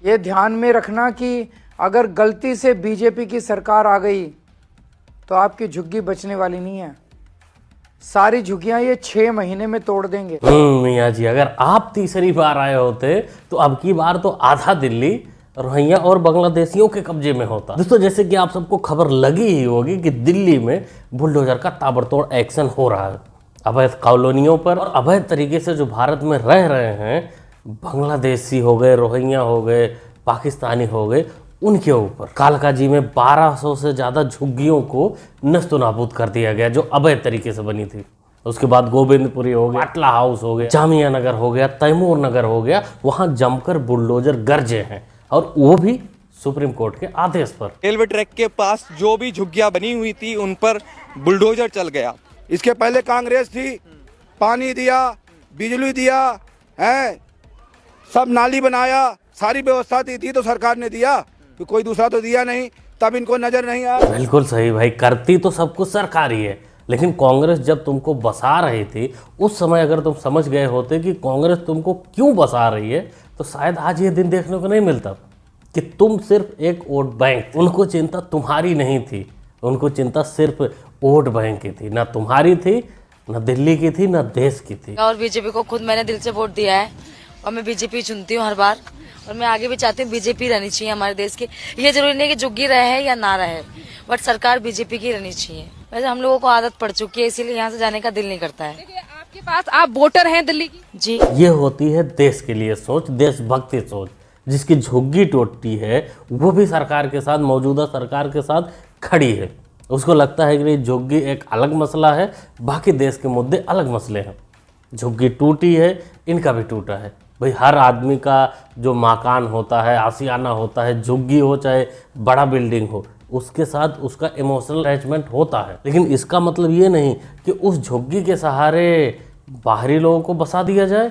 ये ध्यान में रखना कि अगर गलती से बीजेपी की सरकार आ गई तो आपकी झुग्गी बचने वाली नहीं है। सारी झुग्गियां ये 6 महीने में तोड़ देंगे। मियाँ जी, अगर आप तीसरी बार आए होते तो अब की बार तो आधा दिल्ली रोहिंग्या और बांग्लादेशियों के कब्जे में होता। दोस्तों, जैसे कि आप सबको खबर लगी ही होगी कि दिल्ली में बुलडोजर का ताबड़तोड़ एक्शन हो रहा है अवैध कॉलोनियों पर, और अवैध तरीके से जो भारत में रह रहे हैं, बांग्लादेशी हो गए, रोहिंग्या हो गए, पाकिस्तानी हो गए, उनके ऊपर कालकाजी में 1200 से ज़्यादा झुग्गियों को नस्तो नाबूद कर दिया गया जो अवैध तरीके से बनी थी। उसके बाद गोविंदपुरी हो गया, पाटला हाउस हो गया, जामिया नगर हो गया, तैमूर नगर हो गया, वहाँ जमकर बुलडोजर गरजे हैं, और वो भी सुप्रीम कोर्ट के आदेश पर। रेलवे ट्रैक के पास जो भी झुग्गियां बनी हुई थी उन पर बुलडोजर चल गया। इसके पहले कांग्रेस थी, पानी दिया, बिजली दिया है, सब नाली बनाया, सारी व्यवस्था थी तो सरकार ने दिया, तो कोई दूसरा तो दिया नहीं, तब इनको नजर नहीं आया। बिल्कुल सही भाई, करती तो सब कुछ सरकार ही है, लेकिन कांग्रेस जब तुमको बसा रही थी उस समय अगर तुम समझ गए होते कि कांग्रेस तुमको क्यों बसा रही है तो शायद आज ये दिन देखने को नहीं मिलता कि तुम सिर्फ एक वोट बैंक। उनको चिंता तुम्हारी नहीं थी, उनको चिंता सिर्फ वोट बैंक की थी, ना तुम्हारी थी, ना दिल्ली की थी, ना देश की थी। और बीजेपी को खुद मैंने दिल से वोट दिया है और मैं बीजेपी चुनती हूँ हर बार, और मैं आगे भी चाहती हूँ बीजेपी रहनी चाहिए हमारे देश की। ये जरूरी नहीं कि झुग्गी रहे या ना रहे, बट सरकार बीजेपी की रहनी चाहिए। वैसे हम लोगों को आदत पड़ चुकी है, इसीलिए यहाँ से जाने का दिल नहीं करता है। आपके पास आप वोटर हैं दिल्ली की जी। ये होती है देश के लिए सोच, देशभक्ति सोच। जिसकी झुग्गी टूटती है वो भी सरकार के साथ, मौजूदा सरकार के साथ खड़ी है। उसको लगता है कि ये झुग्गी एक अलग मसला है, बाकी देश के मुद्दे अलग मसले हैं। झुग्गी टूटी है, इनका भी टूटा है। भाई हर आदमी का जो मकान होता है, आशियाना होता है, झुग्गी हो चाहे बड़ा बिल्डिंग हो, उसके साथ उसका इमोशनल अटैचमेंट होता है। लेकिन इसका मतलब ये नहीं कि उस झुग्गी के सहारे बाहरी लोगों को बसा दिया जाए,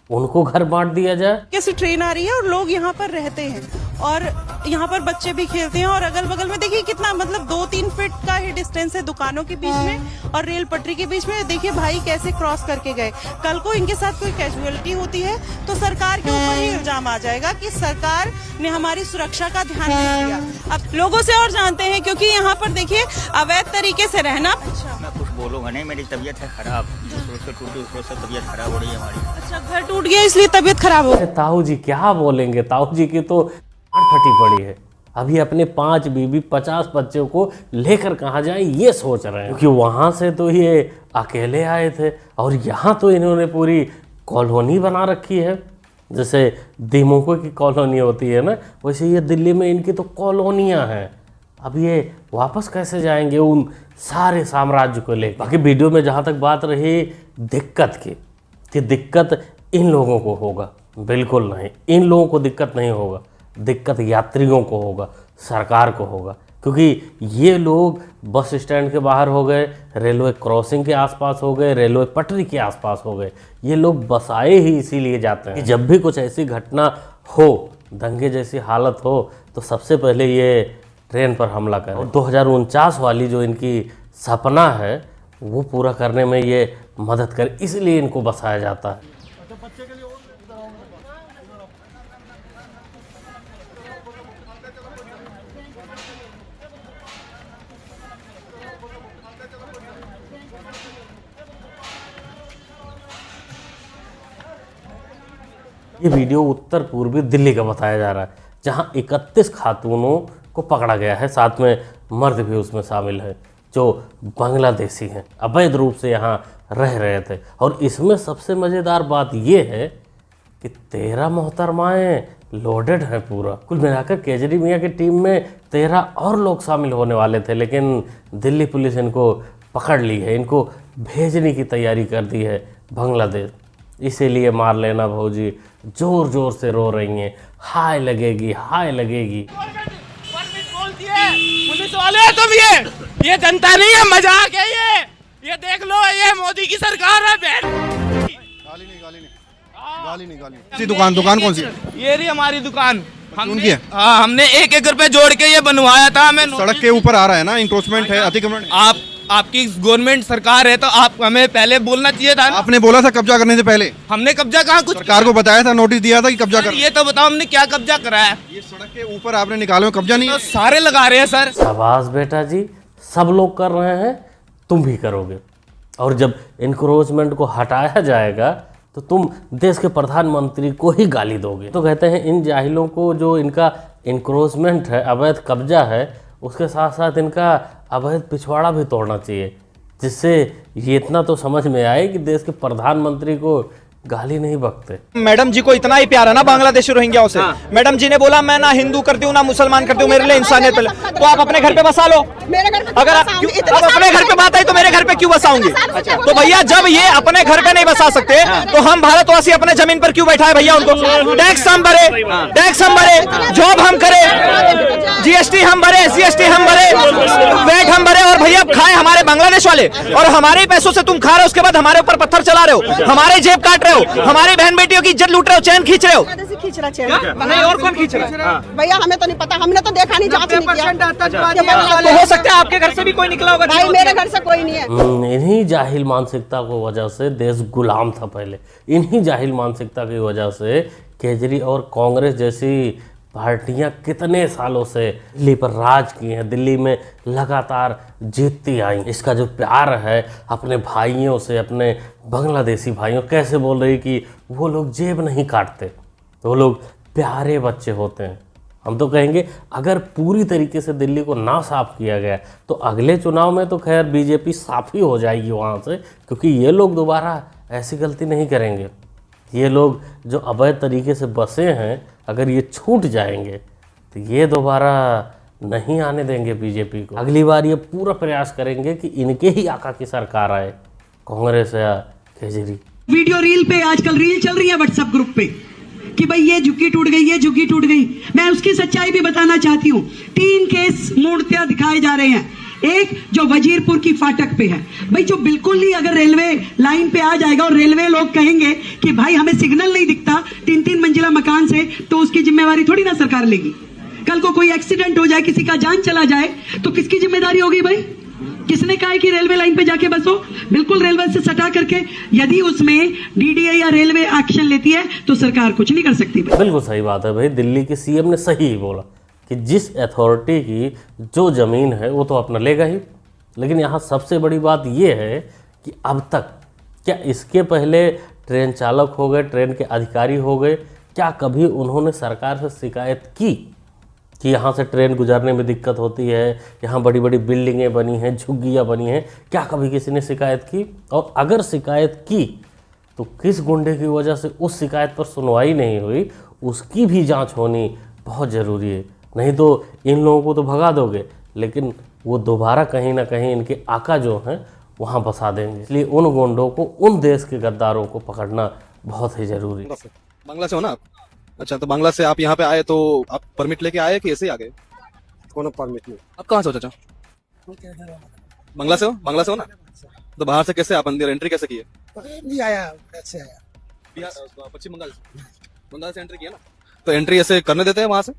उनको घर बांट दिया जाए। कैसी ट्रेन आ रही है और लोग यहाँ पर रहते हैं और यहाँ पर बच्चे भी खेलते हैं, और अगल बगल में देखिए कितना, मतलब 2-3 फीट का ही डिस्टेंस है दुकानों के बीच में और रेल पटरी के बीच में। देखिए भाई कैसे क्रॉस करके गए। कल को इनके साथ कोई कैजुअलिटी होती है तो सरकार के ऊपर ही इल्जाम आ जाएगा कि सरकार ने हमारी सुरक्षा का ध्यान नहीं दिया। अब लोगों से और जानते हैं, क्योंकि यहाँ पर देखिए अवैध तरीके से रहना। मैं कुछ बोलूँगा नहीं, मेरी तबीयत है खराब, तबीयत खराब हो रही है हमारी। अच्छा, घर टूट गया इसलिए तबीयत खराब हो। ताऊ जी क्या बोलेंगे, ताऊ जी की तो फटी पड़ी है। अभी अपने 5 बीबी 50 बच्चों को लेकर कहाँ जाएं ये सोच रहे हैं, क्योंकि वहाँ से तो ये अकेले आए थे और यहाँ तो इन्होंने पूरी कॉलोनी बना रखी है। जैसे दीमों की कॉलोनी होती है ना, वैसे ये दिल्ली में इनकी तो कॉलोनियाँ हैं। अब ये वापस कैसे जाएंगे उन सारे साम्राज्य को लेकर। बाकी वीडियो में जहाँ तक बात रही दिक्कत की, कि दिक्कत इन लोगों को होगा, बिल्कुल नहीं, इन लोगों को दिक्कत नहीं होगा। दिक्कत यात्रियों को होगा, सरकार को होगा, क्योंकि ये लोग बस स्टैंड के बाहर हो गए, रेलवे क्रॉसिंग के आसपास हो गए, रेलवे पटरी के आसपास हो गए। ये लोग बसाए ही इसीलिए जाते हैं कि जब भी कुछ ऐसी घटना हो, दंगे जैसी हालत हो, तो सबसे पहले ये ट्रेन पर हमला करें। 2049 वाली जो इनकी सपना है वो पूरा करने में ये मदद करे, इसलिए इनको बसाया जाता है। ये वीडियो उत्तर पूर्वी दिल्ली का बताया जा रहा है, जहां 31 खातूनों को पकड़ा गया है, साथ में मर्द भी उसमें शामिल है जो बांग्लादेशी हैं, अवैध रूप से यहाँ रह रहे थे। और इसमें सबसे मज़ेदार बात ये है कि 13 मोहतरमाएँ लोडेड है पूरा। कुल मिलाकर केजरी मियाँ की टीम में 13 और लोग शामिल होने वाले थे, लेकिन दिल्ली पुलिस इनको पकड़ ली है, इनको भेजने की तैयारी कर दी है बांग्लादेश। इसीलिए मार लेना भौजी जोर जोर से रो रही हैं, हाय लगेगी हाय लगेगी। पुलिस वाले तुम ये जनता नहीं है, मजाक है ये देख लो, ये मोदी की सरकार है। गाली नहीं। दुकान कौन सी है? ये रही हमारी दुकान, उनकी है? हाँ, हमने 1-1 रुपए जोड़ के ये बनवाया था। हमें सड़क के ऊपर आ रहा है ना, इंक्रोचमेंट है, अतिक्रमण। आपकी गवर्नमेंट सरकार है तो आप हमें पहले बोलना चाहिए था। आपने बोला था कब्जा करने से पहले। हमने कब्जा कहाँ कुछ सरकार को बताया था, नोटिस दिया था कि कब्जा कर। ये तो बताओ हमने क्या कब्जा करा है? ये सड़क के ऊपर आपने निकाला, कब्जा नहीं तो सारे लगा रहे हैं सर। शाबाश बेटा जी, सब लोग कर रहे हैं, तुम भी करोगे। और जब इंक्रोचमेंट को हटाया जाएगा तो तुम देश के प्रधानमंत्री को ही गाली दोगे। तो कहते हैं इन जाहिलों को जो इनका इंक्रोचमेंट है, अवैध कब्जा है, उसके साथ साथ इनका अवैध पिछवाड़ा भी तोड़ना चाहिए, जिससे ये इतना तो समझ में आए कि देश के प्रधानमंत्री को गाली नहीं बकते। मैडम जी को इतना ही प्यार है ना बांग्लादेशी रोहिंग्याओं से। मैडम जी ने बोला मैं ना हिंदू करती हूँ ना मुसलमान करती हूँ, मेरे लिए इंसानियत पहले। तो आप अपने घर पे बसा लो। अगर आप अपने घर पे बात आई तो मेरे घर पे क्यों बसाऊंगी? तो भैया जब ये अपने घर पे नहीं बसा सकते तो हम भारतवासी अपने जमीन पर क्यों बैठाए भैया उनको? टैक्स हम भरे, जॉब हम करे, GST हम भरे, SGST हम भरे, वैट हम भरे, और भैया खाए हमारे बांग्लादेश वाले। और हमारे पैसों से तुम खा रहे हो, उसके बाद हमारे ऊपर पत्थर चला रहे हो, हमारे जेब काट रहे हो, हमारी बहन बेटियों की इज्जत लूट रहे हो, चैन खींच रहे हो। नहीं, और कौन खींच रहा है? भैया हमें तो नहीं पता, हमने तो देखा नहीं, जांच नहीं किया। तो हो सकता है आपके घर से भी कोई निकला होगा। भाई मेरे घर से कोई नहीं है। इन्हीं जाहिल मानसिकता को वजह से देश गुलाम था पहले। इन्हीं जाहिल मानसिकता की वजह से केजरी और कांग्रेस जैसी पार्टियां कितने सालों से दिल्ली पर राज की हैं, दिल्ली में लगातार जीतती आई। इसका जो प्यार है अपने भाइयों से, अपने बांग्लादेशी भाइयों, कैसे बोल रही कि वो लोग जेब नहीं काटते, वो लोग प्यारे बच्चे होते हैं। हम तो कहेंगे अगर पूरी तरीके से दिल्ली को ना साफ किया गया तो अगले चुनाव में तो खैर बीजेपी साफ ही हो जाएगी वहाँ से, क्योंकि ये लोग दोबारा ऐसी गलती नहीं करेंगे। ये लोग जो अवैध तरीके से बसे हैं, अगर ये छूट जाएंगे तो ये दोबारा नहीं आने देंगे बीजेपी को। अगली बार ये पूरा प्रयास करेंगे कि इनके ही आका की सरकार आए, कांग्रेस या केजरी। वीडियो रील पे आजकल रील चल रही है व्हाट्सएप ग्रुप पे कि भाई ये झुग्गी टूट गई, ये झुग्गी टूट गई। मैं उसकी सच्चाई भी बताना चाहती हूँ। 3 केस मूर्तियां दिखाए जा रहे हैं। एक जो वजीरपुर की फाटक पे है, भाई जो बिल्कुल ही अगर रेलवे लाइन पे आ जाएगा और रेलवे लोग कहेंगे कि भाई हमें सिग्नल नहीं दिखता 3-3 मंजिला मकान से, तो उसकी जिम्मेवारी थोड़ी ना सरकार लेगी। कल को कोई एक्सीडेंट हो जाए, किसी का जान चला जाए, तो किसकी जिम्मेदारी होगी भाई? किसने कहा है कि रेलवे लाइन पे जाके बसो? बिल्कुल रेलवे से सटा करके यदि उसमें DDA या रेलवे एक्शन लेती है तो सरकार कुछ नहीं कर सकती। बिल्कुल सही बात है भाई, दिल्ली के CM ने सही ही बोला कि जिस अथॉरिटी की जो ज़मीन है वो तो अपना लेगा ही। लेकिन यहाँ सबसे बड़ी बात ये है कि अब तक क्या इसके पहले ट्रेन चालक हो गए, ट्रेन के अधिकारी हो गए, क्या कभी उन्होंने सरकार से शिकायत की कि यहाँ से ट्रेन गुजरने में दिक्कत होती है, यहाँ बड़ी बड़ी बिल्डिंगें बनी हैं, झुग्गियाँ बनी हैं? क्या कभी किसी ने शिकायत की? और अगर शिकायत की तो किस गुंडे की वजह से उस शिकायत पर सुनवाई नहीं हुई, उसकी भी जांच होनी बहुत ज़रूरी है। नहीं तो इन लोगों को तो भगा दोगे, लेकिन वो दोबारा कहीं ना कहीं इनके आका जो हैं वहाँ बसा देंगे। इसलिए उन गुंडों को, उन देश के गद्दारों को पकड़ना बहुत ही ज़रूरी है। बांग्ला से हो ना आप? अच्छा, तो बांग्ला से आप यहाँ पे आए तो आप परमिट लेके आए कि ऐसे ही आ गए? कोनो परमिट नहीं। आप कहाँ से हो चाचा? बांग्ला से हो? बांग्ला से हो ना? तो बाहर से कैसे आप अंदर एंट्री कैसे किए? नहीं आया, कैसे आया? पश्चिम बंगाल से एंट्री किया ना? तो एंट्री ऐसे करने देते हैं वहां से?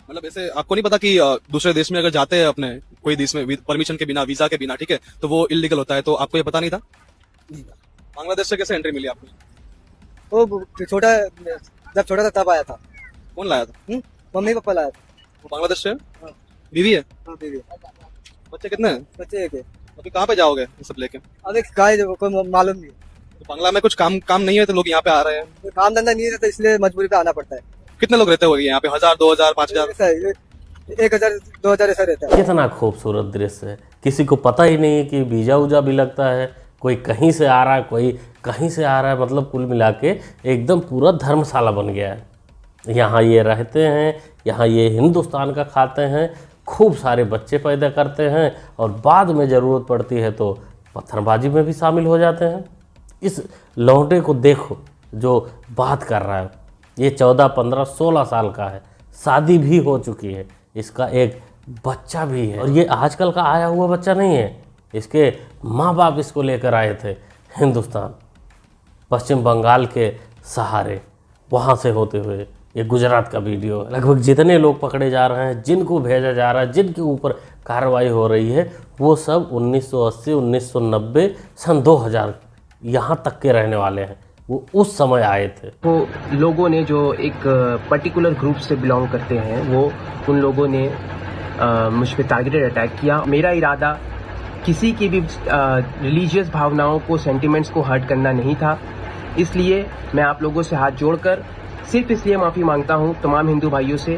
मतलब ऐसे आपको नहीं पता कि दूसरे देश में अगर जाते हैं अपने कोई देश में परमिशन के बिना, वीजा के बिना, ठीक है, तो वो इलीगल होता है, तो आपको ये पता नहीं था? बांग्लादेश से कैसे एंट्री मिली आपको? वो छोटा, जब छोटा था तब आया था। कौन लाया था? मम्मी पापा लाया था। वो बांग्लादेश से? बीवी है? बीवी। बच्चे कितने हैं? बच्चे एक है। अभी कहाँ पे जाओगे ये सब लेके? अभी गाय कोई मालूम नहीं। तो बांग्ला में कुछ काम नहीं है तो लोग यहाँ पे आ रहे हैं? काम धंधा नहीं रहता, इसलिए मजबूरी पे आना पड़ता है। कितने लोग रहते होंगे यहाँ पे? 1000, 2000, 5000? 1000, 2000 ऐसा रहता है। कितना खूबसूरत दृश्य है, किसी को पता ही नहीं है कि वीजा उजा भी लगता है, कोई कहीं से आ रहा है, कोई कहीं से आ रहा है। मतलब कुल मिला के एकदम पूरा धर्मशाला बन गया है। यहाँ ये रहते हैं, यहाँ ये हिंदुस्तान का खाते हैं, खूब सारे बच्चे पैदा करते हैं और बाद में ज़रूरत पड़ती है तो पत्थरबाजी में भी शामिल हो जाते हैं। इस लौंडे को देखो जो बात कर रहा है, ये 14, 15, 16 साल का है, शादी भी हो चुकी है, इसका एक बच्चा भी है और ये आजकल का आया हुआ बच्चा नहीं है। इसके माँ बाप इसको लेकर आए थे हिंदुस्तान, पश्चिम बंगाल के सहारे, वहाँ से होते हुए। ये गुजरात का वीडियो है। लगभग जितने लोग पकड़े जा रहे हैं, जिनको भेजा जा रहा है, जिनके ऊपर कार्रवाई हो रही है, वो सब 1980, 1990, सन 2000 यहाँ तक के रहने वाले हैं। वो उस समय आए थे। वो लोगों ने जो एक पर्टिकुलर ग्रुप से बिलोंग करते हैं, वो उन लोगों ने मुझ पर टारगेटेड अटैक किया। मेरा इरादा किसी की भी रिलीजियस भावनाओं को, सेंटिमेंट्स को हर्ट करना नहीं था। इसलिए मैं आप लोगों से हाथ जोड़कर सिर्फ इसलिए माफ़ी मांगता हूं तमाम हिंदू भाइयों से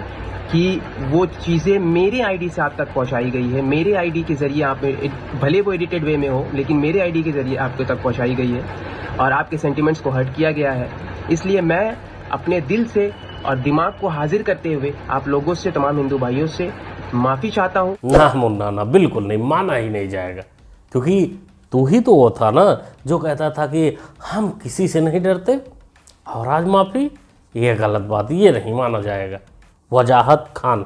कि वो चीज़ें मेरे आईडी से आप तक पहुंचाई गई है, मेरे आईडी के ज़रिए आप, भले वो एडिटेड वे में हो, लेकिन मेरे आईडी के ज़रिए आपके तक पहुंचाई गई है और आपके सेंटिमेंट्स को हर्ट किया गया है। इसलिए मैं अपने दिल से और दिमाग को हाजिर करते हुए आप लोगों से, तमाम हिंदू भाइयों से माफ़ी चाहता हूँ। ना मुन्ना ना, बिल्कुल नहीं, माना ही नहीं जाएगा, क्योंकि तू ही तो वो था ना जो कहता था कि हम किसी से नहीं डरते, और आज माफ़ी? ये गलत बात, ये नहीं माना जाएगा। वजाहत खान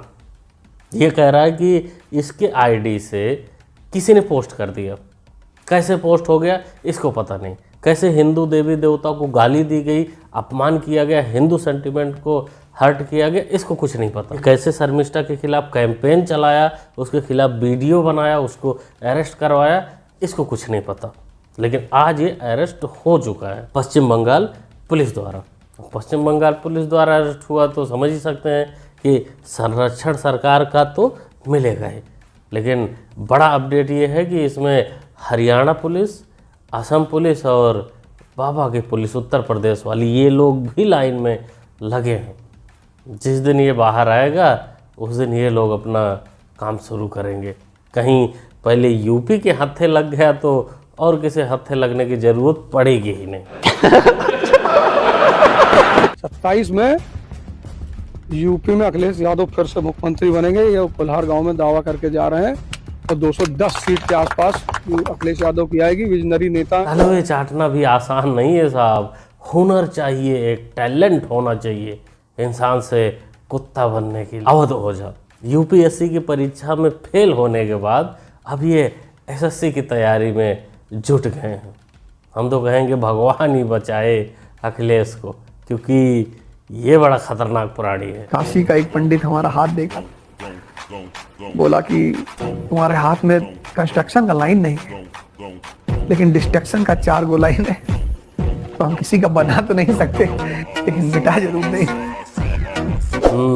ये कह रहा है कि इसके आईडी से किसी ने पोस्ट कर दिया। कैसे पोस्ट हो गया इसको पता नहीं, कैसे हिंदू देवी देवता को गाली दी गई, अपमान किया गया, हिंदू सेंटिमेंट को हर्ट किया गया, इसको कुछ नहीं पता। कैसे शर्मिष्ठा के खिलाफ कैंपेन चलाया, उसके खिलाफ वीडियो बनाया, उसको अरेस्ट करवाया, इसको कुछ नहीं पता। लेकिन आज ये अरेस्ट हो चुका है पश्चिम बंगाल पुलिस द्वारा। पश्चिम बंगाल पुलिस द्वारा अरेस्ट हुआ तो समझ ही सकते हैं कि संरक्षण सरकार का तो मिलेगा ही। लेकिन बड़ा अपडेट ये है कि इसमें हरियाणा पुलिस, असम पुलिस और बाबा की पुलिस, उत्तर प्रदेश वाली, ये लोग भी लाइन में लगे हैं। जिस दिन ये बाहर आएगा उस दिन ये लोग अपना काम शुरू करेंगे। कहीं पहले यूपी के हत्थे लग गया तो और किसी हत्थे लगने की ज़रूरत पड़ेगी ही नहीं। 27 में यूपी में अखिलेश यादव फिर से मुख्यमंत्री बनेंगे, ये कोल्हार गांव में दावा करके जा रहे हैं। और 210 सीट के आसपास अखिलेश यादव की आएगी। विजनरी नेता। हलवे चाटना भी आसान नहीं है साहब, हुनर चाहिए, एक टैलेंट होना चाहिए इंसान से कुत्ता बनने की। अवध ओझा यूपीएससी की परीक्षा में फेल होने के बाद अब ये एसएससी की तैयारी में जुट गए हैं। हम तो कहेंगे भगवान ही बचाए अखिलेश को, क्योंकि ये बड़ा खतरनाक प्राणी है। काशी का एक पंडित हमारा हाथ देखा, बोला कि तुम्हारे हाथ में कंस्ट्रक्शन का लाइन नहीं है, लेकिन डिस्ट्रक्शन का 4 गो लाइन है। तो हम किसी का बना तो नहीं सकते, लेकिन मिटा जरूर नहीं।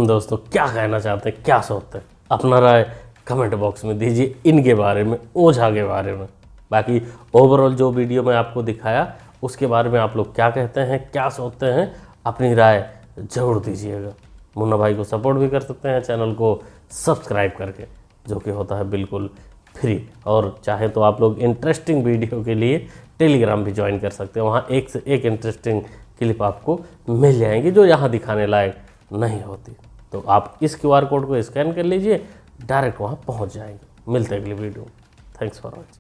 दोस्तों क्या कहना चाहते हैं, क्या सोचते हैं, अपना राय कमेंट बॉक्स में दीजिए इनके बारे में, ओझा के बारे में। बाकी ओवरऑल जो वीडियो मैं आपको दिखाया उसके बारे में आप लोग क्या कहते हैं, क्या सोचते हैं, अपनी राय ज़रूर दीजिएगा। मुन्ना भाई को सपोर्ट भी कर सकते हैं चैनल को सब्सक्राइब करके, जो कि होता है बिल्कुल फ्री। और चाहे तो आप लोग इंटरेस्टिंग वीडियो के लिए टेलीग्राम भी ज्वाइन कर सकते हैं। वहाँ एक से एक इंटरेस्टिंग क्लिप आपको मिल जाएंगी जो यहाँ दिखाने लायक नहीं होती। तो आप इस QR कोड को स्कैन कर लीजिए, डायरेक्ट वहाँ पहुँच जाएंगे। मिलते हैं अगली वीडियो। Thanks for watching.